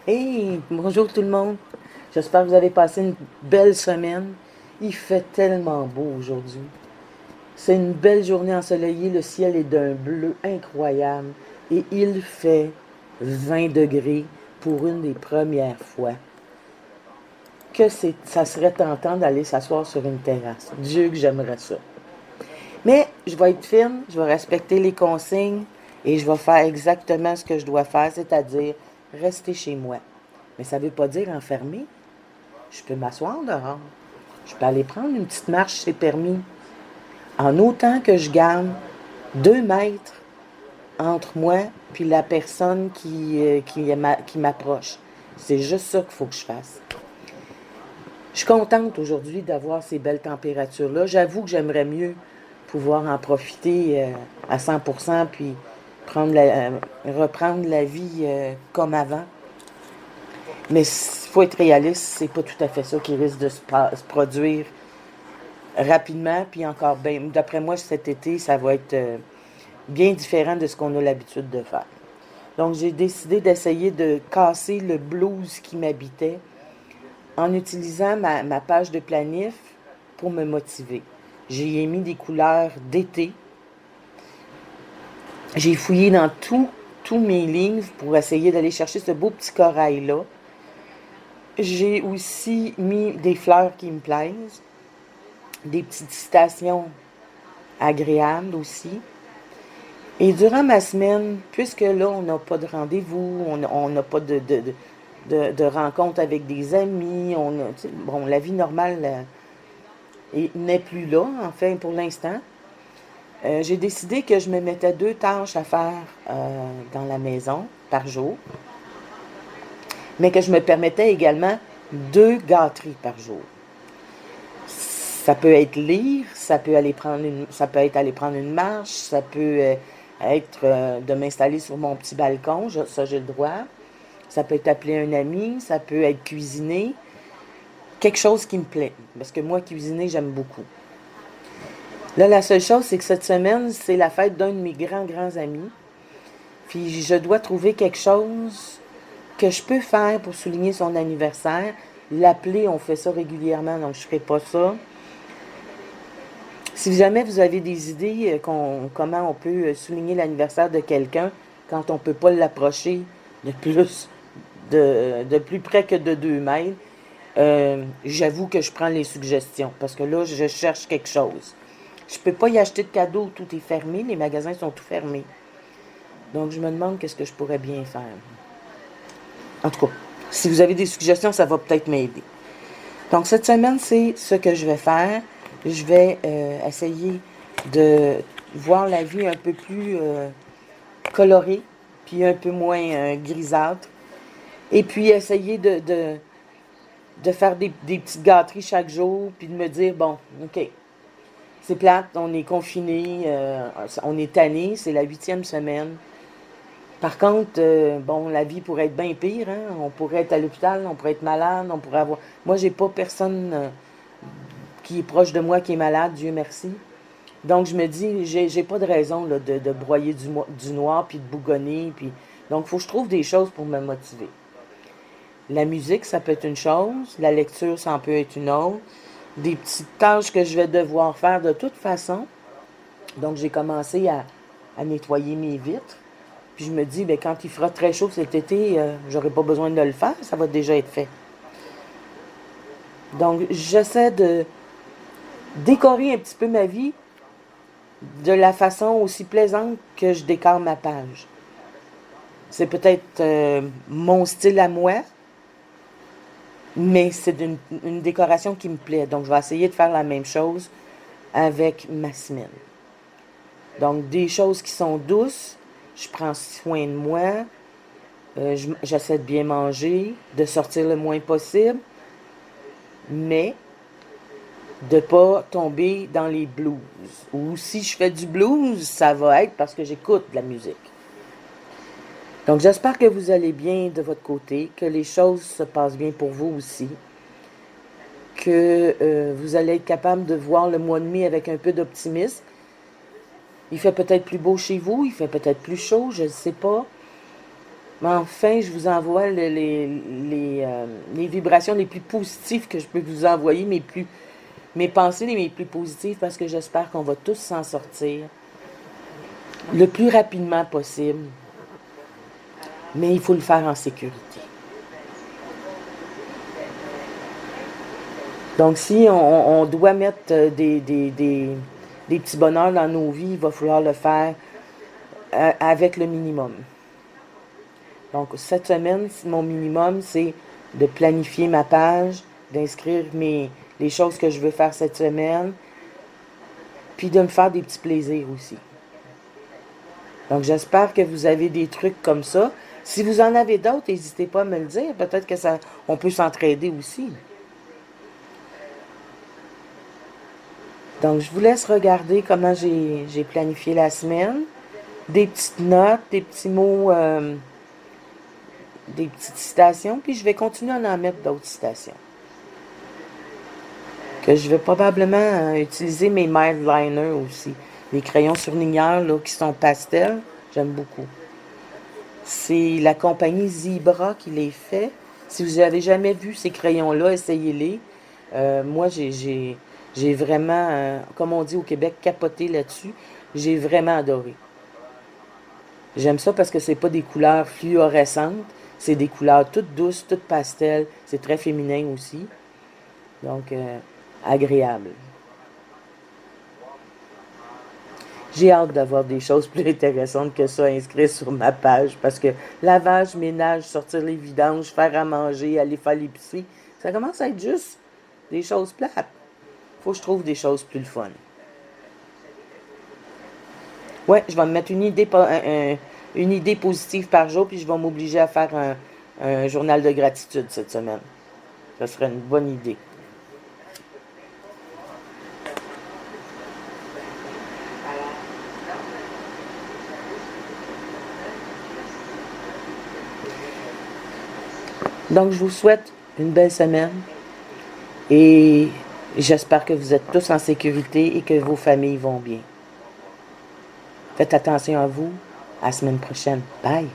Hey, bonjour tout le monde. J'espère que vous avez passé une belle semaine. Il fait tellement beau aujourd'hui. C'est une belle journée ensoleillée. Le ciel est d'un bleu incroyable. Et il fait 20 degrés pour une des premières fois. Ça serait tentant d'aller s'asseoir sur une terrasse. Dieu que j'aimerais ça. Mais je vais être fine, je vais respecter les consignes et je vais faire exactement ce que je dois faire, c'est-à-dire rester chez moi. Mais ça ne veut pas dire enfermer. Je peux m'asseoir dehors. Je peux aller prendre une petite marche, c'est permis. En autant que je garde 2 mètres entre moi puis la personne qui m'approche. C'est juste ça qu'il faut que je fasse. Je suis contente aujourd'hui d'avoir ces belles températures-là. J'avoue que j'aimerais mieux pouvoir en profiter à 100% puis reprendre la vie comme avant. Mais il faut être réaliste, c'est pas tout à fait ça qui risque de se produire rapidement. Puis encore bien, d'après moi, cet été, ça va être bien différent de ce qu'on a l'habitude de faire. Donc, j'ai décidé d'essayer de casser le blues qui m'habitait en utilisant ma page de planif pour me motiver. J'ai mis des couleurs d'été. J'ai fouillé dans tous mes livres pour essayer d'aller chercher ce beau petit corail-là. J'ai aussi mis des fleurs qui me plaisent, des petites citations agréables aussi. Et durant ma semaine, puisque là, on n'a pas de rendez-vous, on n'a pas de rencontre avec des amis, bon, la vie normale n'est plus là, enfin, pour l'instant. J'ai décidé que je me mettais 2 tâches à faire dans la maison par jour, mais que je me permettais également 2 gâteries par jour. Ça peut être lire, ça peut être aller prendre une marche, ça peut être de m'installer sur mon petit balcon, ça j'ai le droit. Ça peut être appeler un ami, ça peut être cuisiner. Quelque chose qui me plaît, parce que moi, cuisiner, j'aime beaucoup. Là, la seule chose, c'est que cette semaine, c'est la fête d'un de mes grands amis. Puis je dois trouver quelque chose que je peux faire pour souligner son anniversaire. L'appeler, on fait ça régulièrement, donc je ne ferai pas ça. Si jamais vous avez des idées comment on peut souligner l'anniversaire de quelqu'un quand on ne peut pas l'approcher de plus près que de 2 mètres, j'avoue que je prends les suggestions parce que là, je cherche quelque chose. Je ne peux pas y acheter de cadeaux, tout est fermé, les magasins sont tout fermés. Donc, je me demande qu'est-ce que je pourrais bien faire. En tout cas, si vous avez des suggestions, ça va peut-être m'aider. Donc, cette semaine, c'est ce que je vais faire. Je vais essayer de voir la vie un peu plus colorée, puis un peu moins grisâtre. Et puis, essayer de faire des petites gâteries chaque jour, puis de me dire, bon, OK, c'est plate, on est confiné, on est tanné, c'est la 8e semaine. Par contre, bon, la vie pourrait être bien pire, hein? On pourrait être à l'hôpital, on pourrait être malade, on pourrait avoir... Moi, j'ai pas personne qui est proche de moi qui est malade, Dieu merci. Donc, je me dis, j'ai pas de raison là, de broyer du noir, puis de bougonner, puis... Donc, il faut que je trouve des choses pour me motiver. La musique, ça peut être une chose, la lecture, ça en peut être une autre. Des petites tâches que je vais devoir faire de toute façon. Donc, j'ai commencé à nettoyer mes vitres. Puis je me dis, bien, quand il fera très chaud cet été, j'aurai pas besoin de le faire, ça va déjà être fait. Donc, j'essaie de décorer un petit peu ma vie de la façon aussi plaisante que je décore ma page. C'est peut-être mon style à moi, mais c'est une décoration qui me plaît. Donc, je vais essayer de faire la même chose avec ma semaine. Donc, des choses qui sont douces, je prends soin de moi, j'essaie de bien manger, de sortir le moins possible, mais de ne pas tomber dans les blues. Ou si je fais du blues, ça va être parce que j'écoute de la musique. Donc, j'espère que vous allez bien de votre côté, que les choses se passent bien pour vous aussi. que vous allez être capable de voir le mois de mai avec un peu d'optimisme. Il fait peut-être plus beau chez vous, il fait peut-être plus chaud, je ne sais pas. Mais enfin, je vous envoie les vibrations les plus positives que je peux vous envoyer, mes pensées les plus positives, parce que j'espère qu'on va tous s'en sortir le plus rapidement possible. Mais il faut le faire en sécurité. Donc, si on doit mettre des petits bonheurs dans nos vies, il va falloir le faire avec le minimum. Donc, cette semaine, mon minimum, c'est de planifier ma page, d'inscrire les choses que je veux faire cette semaine, puis de me faire des petits plaisirs aussi. Donc, j'espère que vous avez des trucs comme ça. Si vous en avez d'autres, n'hésitez pas à me le dire. Peut-être que on peut s'entraider aussi. Donc, je vous laisse regarder comment j'ai planifié la semaine. Des petites notes, des petits mots, des petites citations, puis je vais continuer à en mettre d'autres citations. Que je vais probablement utiliser mes mild liners aussi. Les crayons surligneurs là, qui sont pastels, j'aime beaucoup. C'est la compagnie Zebra qui les fait. Si vous n'avez jamais vu ces crayons-là, essayez-les. Moi, j'ai vraiment, comme on dit au Québec, capoté là-dessus. J'ai vraiment adoré. J'aime ça parce que c'est pas des couleurs fluorescentes. C'est des couleurs toutes douces, toutes pastel. C'est très féminin aussi. Donc, agréable. J'ai hâte d'avoir des choses plus intéressantes que ça inscrites sur ma page parce que lavage, ménage, sortir les vidanges, faire à manger, aller faire l'épicerie, ça commence à être juste des choses plates. Faut que je trouve des choses plus le fun. Ouais, je vais me mettre une idée positive par jour, puis je vais m'obliger à faire un journal de gratitude cette semaine. Ça serait une bonne idée. Donc, je vous souhaite une belle semaine et j'espère que vous êtes tous en sécurité et que vos familles vont bien. Faites attention à vous. À la semaine prochaine. Bye!